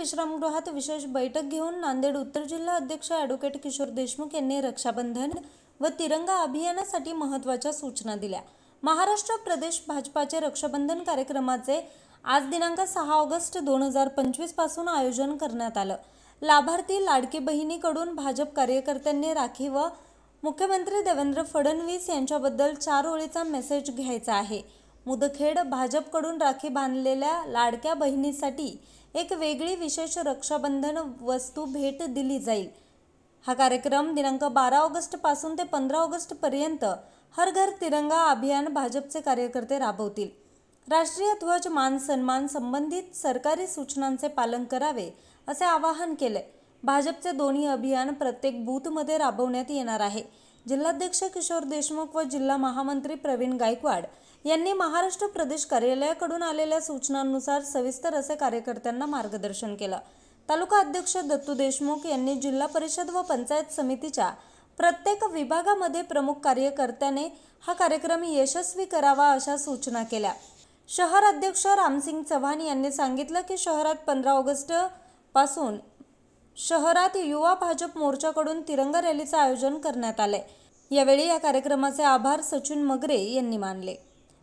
विश्रामगृहात विशेष बैठक घेऊन नांदेड उत्तर जिल्हा अध्यक्ष ॲडव्होकेट किशोर देशमुख यांनी रक्षाबंधन व तिरंगा अभियानासाठी महत्त्वाच्या सूचना दिल्या। महाराष्ट्र प्रदेश भाजपाचे रक्षाबंधन कार्यक्रमाचे आज दिनांक 6 ऑगस्ट 2025 पासून आयोजन करण्यात आलं। लाभार्थी लाडकी बहिणीकडून भाजप कार्यकर्त्यांनी राखी व मुख्यमंत्री देवेंद्र फडणवीस यांच्याबद्दल 4 ओळीचा मेसेज घ्यायचा आहे। मुदखेड भाजपकडून राखी बांधलेल्या लाडक्या बहिणीसाठी एक वेगळी विशेष रक्षाबंधन वस्तू भेट दिली जाईल। हा कार्यक्रम दिनांक 12 ऑगस्ट पासून ते 15 ऑगस्ट पर्यंत हर घर तिरंगा अभियान भाजपचे कार्यकर्ते राबवतील। राष्ट्रीय ध्वज मान सन्मान संबंधित सरकारी सूचनांचे पालन करावे असे आवाहन केले। भाजपचे दोन्ही अभियान प्रत्येक बूथमध्ये राबवण्यात येणार आहे। जिल्हाध्यक्ष किशोर देशमुख व जिल्हा महामंत्री प्रवीण गायकवाड यांनी महाराष्ट्र प्रदेश कार्यालयाकडून आलेल्या सूचनांनुसार सविस्तर असे कार्यकर्त्यांना मार्गदर्शन केलं। तालुका अध्यक्ष दत्तू देशमुख यांनी जिल्हा परिषद व पंचायत समितीच्या प्रत्येक विभागामध्ये प्रमुख कार्यकर्त्याने हा कार्यक्रम यशस्वी करावा अशा सूचना केल्या। शहर अध्यक्ष रामसिंग चव्हाण यांनी सांगितलं की शहरात 15 ऑगस्ट पासून शहरात युवा भाजप मोर्चाकडून तिरंगा रॅलीचे आयोजन करण्यात आले। यावेळी या कार्यक्रमाचे आभार सचिन मगरे यांनी मानले।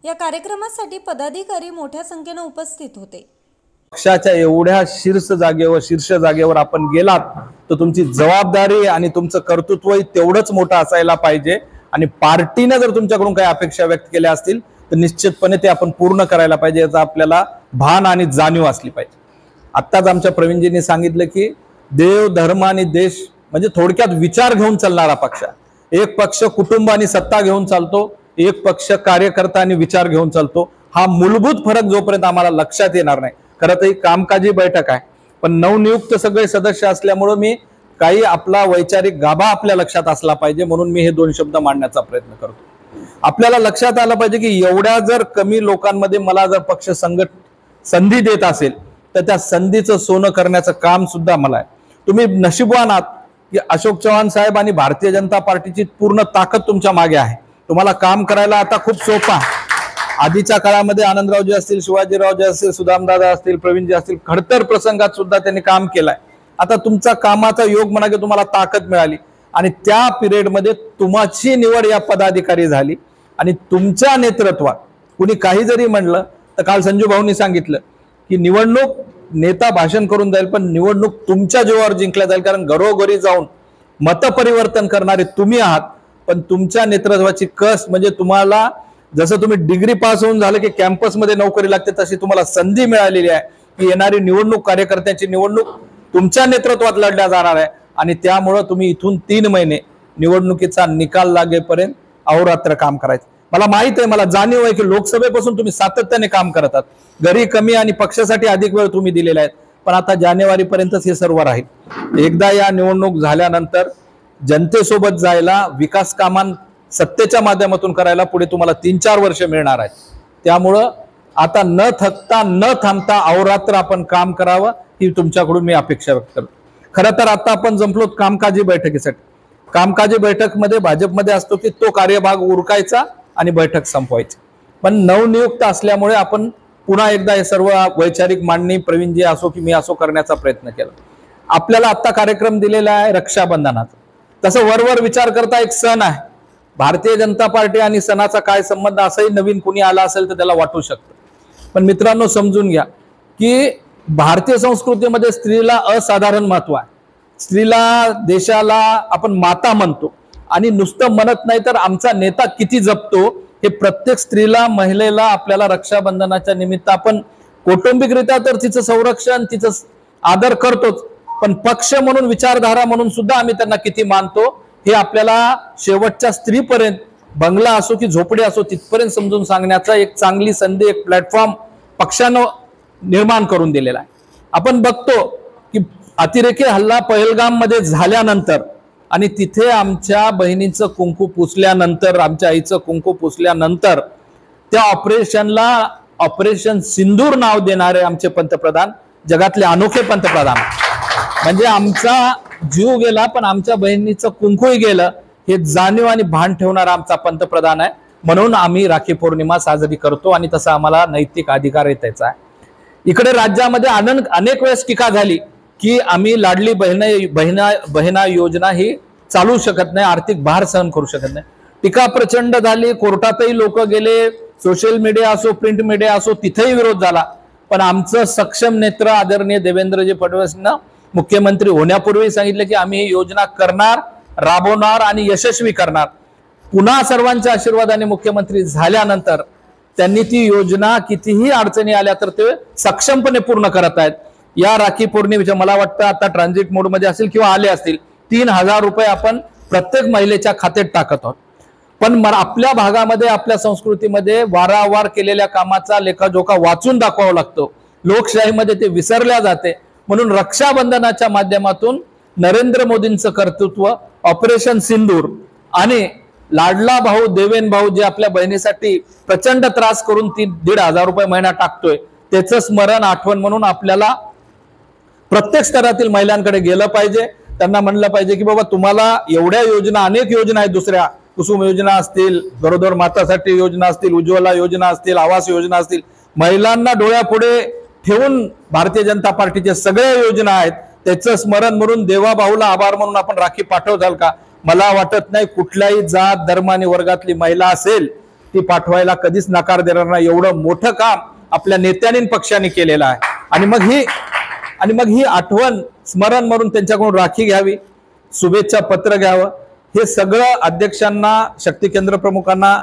या कार्यक्रमासाठी पदाधिकारी मोठ्या संख्येने उपस्थित होते। पक्षाच्या एवढ्या शीर्ष जागेवर आपण गेलात तर तुमची जबाबदारी आणि तुमचं कर्तृत्व तेवढंच मोठं असायला पाहिजे आणि पार्टीने जर तुमच्याकडून काही अपेक्षा व्यक्त केल्या असतील तर निश्चितपणे ते आपण पूर्ण करायला पाहिजे याचा आपल्याला भान आणि जाणीव असली पाहिजे। आत्ताच आमच्या प्रवीणजींनी सांगितलं की देव धर्म आणि देश म्हणजे थोडक्यात विचार घेऊन चालणारा पक्ष। एक पक्ष कुटुंब आणि सत्ता घेऊन चालतो, एक पक्ष कार्यकर्ता आणि विचार घेऊन चालतो। हा मूलभूत फरक जोपर्यंत आम्हाला लक्षात येणार नाही, खरं तर ही कामकाजी बैठक आहे पण नवनियुक्त सगळे सदस्य असल्यामुळे मी काही आपला वैचारिक गाभा आपल्या लक्षात असला पाहिजे म्हणून मी हे 2 शब्द मांडण्याचा प्रयत्न करतो। आपल्याला लक्षात आलं पाहिजे की एवढ्या जर कमी लोकांमध्ये मला जर पक्ष संधी देत असेल तर त्या संधीचं सोनं करण्याचं काम सुद्धा मला आहे। तुम्ही नशीबवान आहात की अशोक चव्हाण साहेब आणि भारतीय जनता पार्टीची पूर्ण ताकद तुमच्या मागे आहे। तुम्हाला काम करायला आता खूप सोपं आहे। आधीच्या काळामध्ये आनंदरावजी असतील, शिवाजीरावजी असतील, सुदामदादा असतील, प्रवीणजी असतील, खडतर प्रसंगात सुद्धा त्यांनी काम केलंय। आता तुमचा कामाचा योग म्हणा की तुम्हाला ताकद मिळाली आणि त्या पिरियडमध्ये तुमची निवड या पदाधिकारी झाली आणि तुमच्या नेतृत्वात कुणी काही जरी म्हणलं तर काल संजू भाऊंनी सांगितलं की निवडणूक नेता भाषण करून जाईल पण निवडणूक तुमच्या जीवावर जिंकल्या जाईल, कारण घरोघरी जाऊन मतपरिवर्तन करणारे तुम्ही आहात। पण तुमच्या नेतृत्वाची कस म्हणजे तुम्हाला जसं तुम्ही डिग्री पास होऊन झालं की कॅम्पसमध्ये नोकरी लागते तशी तुम्हाला संधी मिळालेली आहे की येणारी निवडणूक कार्यकर्त्यांची निवडणूक तुमच्या नेतृत्वात लढल्या जाणार आहे आणि त्यामुळे तुम्ही इथून 3 महिने निवडणुकीचा निकाल लागेपर्यंत अहोरात्र काम करायचं। मला माहित आहे, मला जाणीव आहे की लोकसभेपासून तुम्ही सातत्याने काम करतात, घरी कमी आणि पक्षासाठी अधिक वेळ तुम्ही दिलेला आहे, पण आता जानेवारीपर्यंतच हे सर्व राहील। एकदा या निवडणूक झाल्यानंतर जनतेसोबत जायला, विकास कामान सत्तेच्या माध्यमातून करायला पुढे तुम्हाला 3-4 वर्ष मिळणार आहेत। त्यामुळं आता न थकता न थांबता अहोरात्र आपण काम करावं ही तुमच्याकडून मी अपेक्षा व्यक्त करतो। खरं तर आता आपण जमलो कामकाजी बैठकीसाठी। कामकाजी बैठकमध्ये भाजपमध्ये असतो की तो कार्यभाग उरकायचा आणि बैठक संपवायची, पण नवनियुक्त असल्यामुळे आपण पुन्हा एकदा हे सर्व वैचारिक मांडणी प्रवीणजी असो की मी असो करण्याचा प्रयत्न केला। आपल्याला आता कार्यक्रम दिलेला आहे रक्षाबंधनाचा, तसं वरवर विचार करता एक सण आहे। भारतीय जनता पार्टी आणि सणाचा काय संबंध असंही नवीन कुणी आला असेल तर त्याला वाटू शकतं, पण मित्रांनो समजून घ्या की भारतीय संस्कृतीमध्ये स्त्रीला असाधारण महत्व आहे। स्त्रीला देशाला आपण माता म्हणतो आणि नुसतं म्हणत नाही तर आमचा नेता किती जपतो हे प्रत्येक स्त्रीला महिलेला आपल्याला रक्षाबंधनाच्या निमित्त आपण कौटुंबिकरित्या तर तिचं संरक्षण तिचं आदर करतोच, पण पक्ष म्हणून विचारधारा म्हणून सुद्धा आम्ही त्यांना किती मानतो हे आपल्याला शेवटच्या स्त्रीपर्यंत बंगला असो की झोपडी असो तिथपर्यंत समजून सांगण्याचा एक चांगली संधी, एक प्लॅटफॉर्म पक्षानं निर्माण करून दिलेला आहे। आपण बघतो की अतिरेकी हल्ला पहलगाम मध्ये झाल्यानंतर आणि तिथे आमच्या बहिणीचं कुंकू पुसल्यानंतर, आमच्या आईचं कुंकू पुसल्यानंतर त्या ऑपरेशनला ऑपरेशन सिंदूर नाव देणारे आमचे पंतप्रधान जगातले अनोखे पंतप्रधान, म्हणजे आमचा जीव गेला पण आमच्या बहिणीचं कुंकूही गेलं हे जाणीव आणि भान ठेवणारा आमचा पंतप्रधान आहे। म्हणून आम्ही राखी पौर्णिमा साजरी करतो आणि तसा आम्हाला नैतिक अधिकार आहे त्याचा। इकडे राज्यामध्ये अनेक वेळेस टीका झाली की आम्ही लाडली बहिणा योजना ही चालू शकत नाही, आर्थिक भार सहन करू शकत नाही. टीका प्रचंड झाली, कोर्टातही लोक गेले, सोशल मीडिया असो प्रिंट मीडिया असो तिथेही विरोध झाला. पण आमचं सक्षम नेत्र आदरणीय देवेंद्रजी फडणवीसांना मुख्यमंत्री होण्यापूर्वी सांगितलं की आम्ही ही योजना करणार, राबवणार आणि यशस्वी करणार. पुन्हा सर्वांच्या आशीर्वादाने मुख्यमंत्री झाल्यानंतर त्यांनी ती योजना कितीही अडचणी आल्या तर ते सक्षमपणे पूर्ण करत आहेत. या राखी पौर्णिमेच्या मला वाटतं आता ट्रान्झिट मोडमध्ये असेल किंवा आले असतील 3,000 रुपये आपण प्रत्येक महिलेच्या खात्यात टाकत आहोत. पण आपल्या भागामध्ये आपल्या संस्कृतीमध्ये वारंवार केलेल्या कामाचा लेखाजोखा वाचून दाखवावा लागतो. लोकशाहीमध्ये ते विसरल्या जाते. म्हणून रक्षाबंधनाच्या माध्यमातून नरेंद्र मोदींचं कर्तृत्व, ऑपरेशन सिंदूर आणि लाडला भाऊ देवेन भाऊ जे आपल्या बहिणीसाठी प्रचंड त्रास करून 1,500 रुपये महिना टाकतोय त्याचं स्मरण आठवण म्हणून आपल्याला प्रत्येक स्तरातील महिलांकडे गेलं पाहिजे. त्यांना म्हणलं पाहिजे की बाबा तुम्हाला एवढ्या योजना, अनेक योजना आहेत, दुसऱ्या कुसुम योजना असतील, गरोदर मातासाठी योजना असतील, उज्ज्वला योजना असतील, आवास योजना असतील, महिलांना डोळ्यापुढे ठेवून भारतीय जनता पार्टीच्या सगळ्या योजना आहेत. त्याचं स्मरण म्हणून देवाभाऊला आभार म्हणून आपण राखी पाठवताल का? मला वाटत नाही कुठल्याही जात धर्म आणि वर्गातली महिला असेल ती पाठवायला कधीच नकार देणार नाही. एवढं मोठं काम आपल्या नेत्यांनी पक्षाने केलेलं आहे. आणि मग ही आठवण स्मरण म्हणून त्यांच्याकडून राखी घ्यावी, शुभेच्छा पत्र घ्यावं. हे सगळं अध्यक्षांना, शक्ती केंद्र प्रमुखांना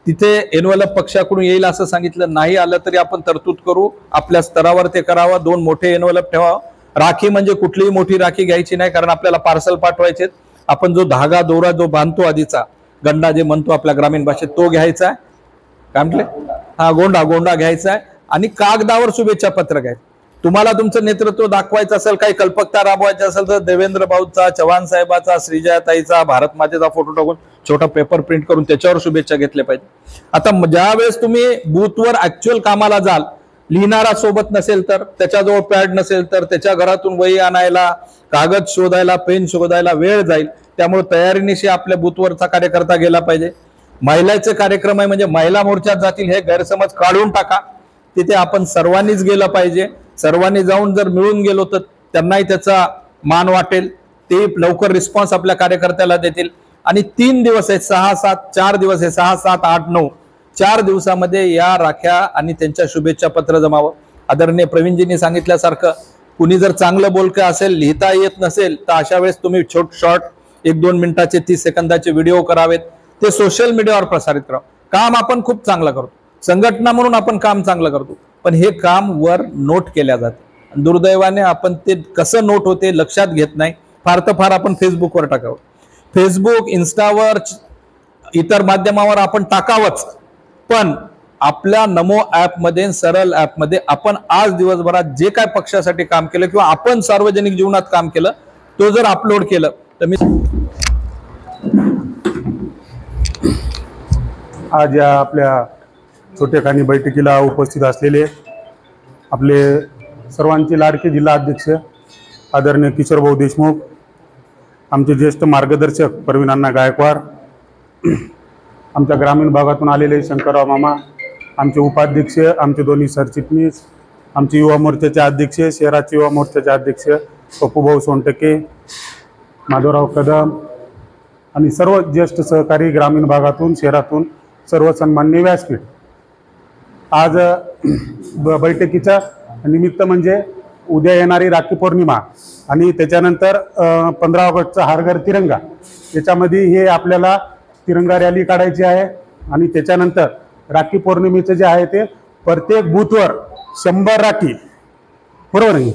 तिथे एनवलप पक्षाकडून येईल असं सांगितलं. नाही आलं तरी आपण तरतूद करू, आपल्या स्तरावर ते करावं. 2 मोठे एनवलप ठेवावं. राखी म्हणजे कुठलीही मोठी राखी घ्यायची नाही, कारण आपल्याला पार्सल पाठवायचे. आपण जो धागा दोरा जो बांधतो आधीचा गंडा जे म्हणतो आपल्या ग्रामीण भाषेत तो घ्यायचा आहे. काय म्हटले? हा, गोंडा घ्यायचा आहे. आणि कागदावर शुभेच्छा पत्र घ्यायचं. तुम्हाला तुमचं नेतृत्व दाखवायचं असेल, काही कल्पकता राबवायची असेल तर देवेंद्र भाऊचा, चव्हाण साहेबाचा, श्रीजयाताईचा, भारत मातेचा फोटो टाकून छोटा पेपर प्रिंट करून त्याच्यावर शुभेच्छा घेतल्या पाहिजे. आता ज्या वेळेस तुम्ही बूथवर ऍक्च्युअल कामाला जाल, लिहिणारा सोबत नसेल तर, त्याच्याजवळ पॅड नसेल तर, त्याच्या घरातून वही आणायला, कागद शोधायला, पेन शोधायला वेळ जाईल. त्यामुळे तयारीनिशी आपल्या बूथवरचा कार्यकर्ता गेला पाहिजे. महिलांचे कार्यक्रम आहे म्हणजे महिला मोर्चात जातील हे गैरसमज काढून टाका. तिथे आपण सर्वांनीच गेलं पाहिजे. सर्वांनी जाऊन जर मिळून गेलो तर त्यांनाही त्याचा मान वाटेल. ते लवकर रिस्पॉन्स आपल्या कार्यकर्त्याला देतील. आणि 3 दिवस आहेत, 6-7 4 दिवस आहे, 6, 7, 8, 9 4 दिवसामध्ये या राख्या आणि त्यांच्या शुभेच्छा पत्र जमावं. आदरणीय प्रवीणजींनी सांगितल्यासारखं कुणी जर चांगलं बोलकं असेल, लिहिता येत नसेल तर अशा वेळेस तुम्ही शॉर्ट 1-2 मिनिटाचे 30 सेकंदाचे व्हिडिओ करावेत. ते सोशल मीडियावर प्रसारित करावं. काम आपण खूप चांगलं करतो, संघटना म्हणून आपण काम चांगलं करतो, पण हे काम वर नोट केल्या जाते. दुर्दैवाने आपण ते कसं नोट होते लक्षात घेत नाही. फार तर फार आपण फेसबुकवर टाकावं. फेसबुक, इन्स्टावर, इतर माध्यमावर आपण टाकावंच, पण आपल्या नमो ॲपमध्ये, सरळ ॲपमध्ये आपण आज दिवसभरात जे काय पक्षासाठी काम केलं किंवा आपण सार्वजनिक जीवनात काम केलं तो जर अपलोड केलं तर मी आज या आपल्या छोटेखानी बैठकीला उपस्थित असलेले आपले सर्वांचे लाडके जिल्हा अध्यक्ष आदरणीय किशोरभाऊ देशमुख, आमचे ज्येष्ठ मार्गदर्शक परवीन गायकवाड, आमच्या ग्रामीण भागातून आलेले शंकरराव मामा, आमचे उपाध्यक्ष, आमचे दोन्ही सरचिटणीस, आमचे युवा मोर्चाचे अध्यक्ष, शहराचे युवा मोर्चाचे अध्यक्ष पप्पूभाऊ सोनटके, माधवराव कदम आणि सर्व ज्येष्ठ सहकारी ग्रामीण भागातून, शहरातून सर्व सन्माननीय व्यासपीठ. आज बैठकीचा निमित्त म्हणजे उद्या येणारी राखी पौर्णिमा आणि त्याच्यानंतर 15 ऑगस्टचा हर घर तिरंगा, त्याच्यामध्ये हे आपल्याला तिरंगा रॅली काढायची आहे. आणि त्याच्यानंतर राखी पौर्णिमेचं जे आहे ते प्रत्येक बूथवर 100 राखी, बरोबर आहे,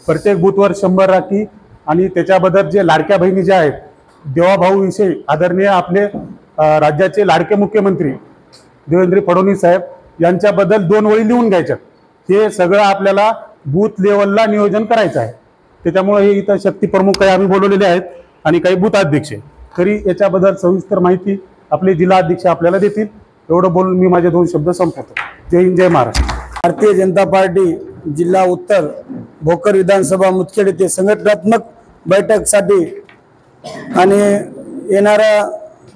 प्रत्येक बूथवर 100 राखी. आणि त्याच्याबद्दल जे लाडक्या बहिणी ज्या आहेत, देवाभाऊविषयी आदरणीय आपले राज्याचे लाडके मुख्यमंत्री देवेंद्र फडणवीस साहेब यांच्याबद्दल 2 ओळी लिहून घ्यायच्यात. हे सगळं आपल्याला बूथ लेवलला नियोजन करायचं आहे. त्याच्यामुळे हे इथं शक्ती प्रमुख काही आम्ही बोलवलेले आहेत आणि काही बूथ अध्यक्ष. तरी याच्याबद्दल सविस्तर माहिती आपले जिल्हा अध्यक्ष आपल्याला देतील. एवढं बोलून मी माझे 2 शब्द संपवतो. जय हिंद, जय महाराष्ट्र. भारतीय जनता पार्टी जिल्हा उत्तर भोकर विधानसभा मुदखेड येथे संघटनात्मक बैठकसाठी आणि येणारा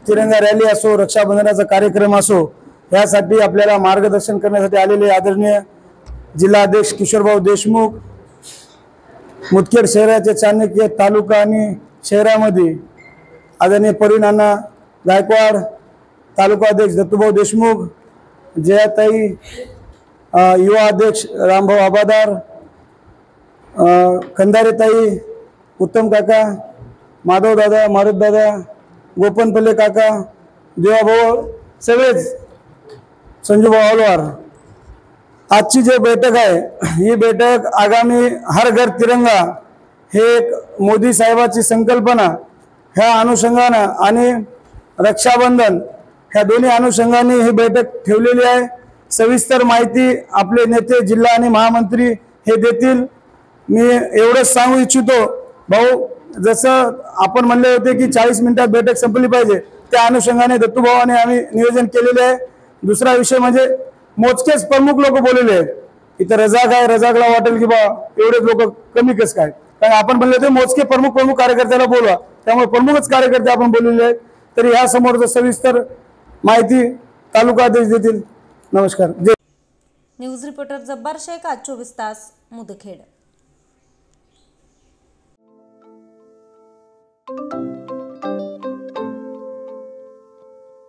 तिरंगा रॅली असो, रक्षाबंधनाचा कार्यक्रम असो, यासाठी आपल्याला मार्गदर्शन करण्यासाठी आलेले आदरणीय जिल्हा अध्यक्ष किशोरभाऊ देशमुख, मुदखेड शहराचे चाणक्य तालुका आणि शहरामध्ये आदरणीय प्रवीण अण्णा गायकवाड, तालुका अध्यक्ष दत्तूभाऊ देशमुख, जयाताई, युवा अध्यक्ष रामभाऊ आबादार, खंदारेताई, उत्तम काका, माधव दादा, मारुत दादा, गोपनपल्ले काका, देवाभाऊ, सगळेच, संजूभाऊ अलवार. आजची जी बैठक आहे ही बैठक आगामी हर घर तिरंगा हे एक मोदी साहेबाची संकल्पना ह्या अनुषंगानं आणि रक्षाबंधन ह्या दोन्ही अनुषंगाने ही बैठक ठेवलेली आहे. सविस्तर माहिती आपले नेते जिल्हा आणि महामंत्री हे देतील. मी एवढंच सांगू इच्छितो भाऊ, जसं आपण म्हणले होते की 40 मिनिटात बैठक संपली पाहिजे, त्या अनुषंगाने दत्तूभावाने आम्ही नियोजन केलेले आहे. दुसरा विषय म्हणजे मोजकेच प्रमुख लोक बोललेले आहेत. इथं रजाक आहे, रजाकला वाटेल की बा एवढेच लोक कमी कस काय, कारण आपण म्हणले होते मोजके प्रमुख कार्यकर्त्याला बोलवा, त्यामुळे प्रमुखच कार्यकर्ते आपण बोललेले आहेत. तरी ह्या समोरचं सविस्तर माहिती तालुका अध्यक्ष देतील. नमस्कार. न्यूज रिपोर्टर जब्बार शेख, आज 24 तास, मुदखेड.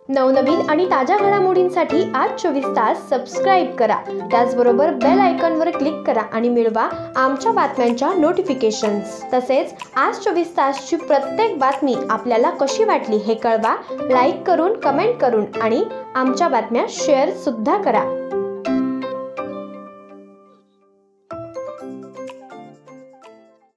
नवनवीन आणि ताज्या घडामोडींसाठी आज 24 तास सबस्क्राईब करा. त्याचबरोबर बेल आयकॉनवर क्लिक करा आणि मिळवा आमच्या बातम्यांच्या नोटिफिकेशन्स. तसेच आज 24 तासची प्रत्येक बातमी आपल्याला कशी वाटली हे कळवा. लाईक करून, कमेंट करून आणि आमच्या बातम्या शेअर सुद्धा करा.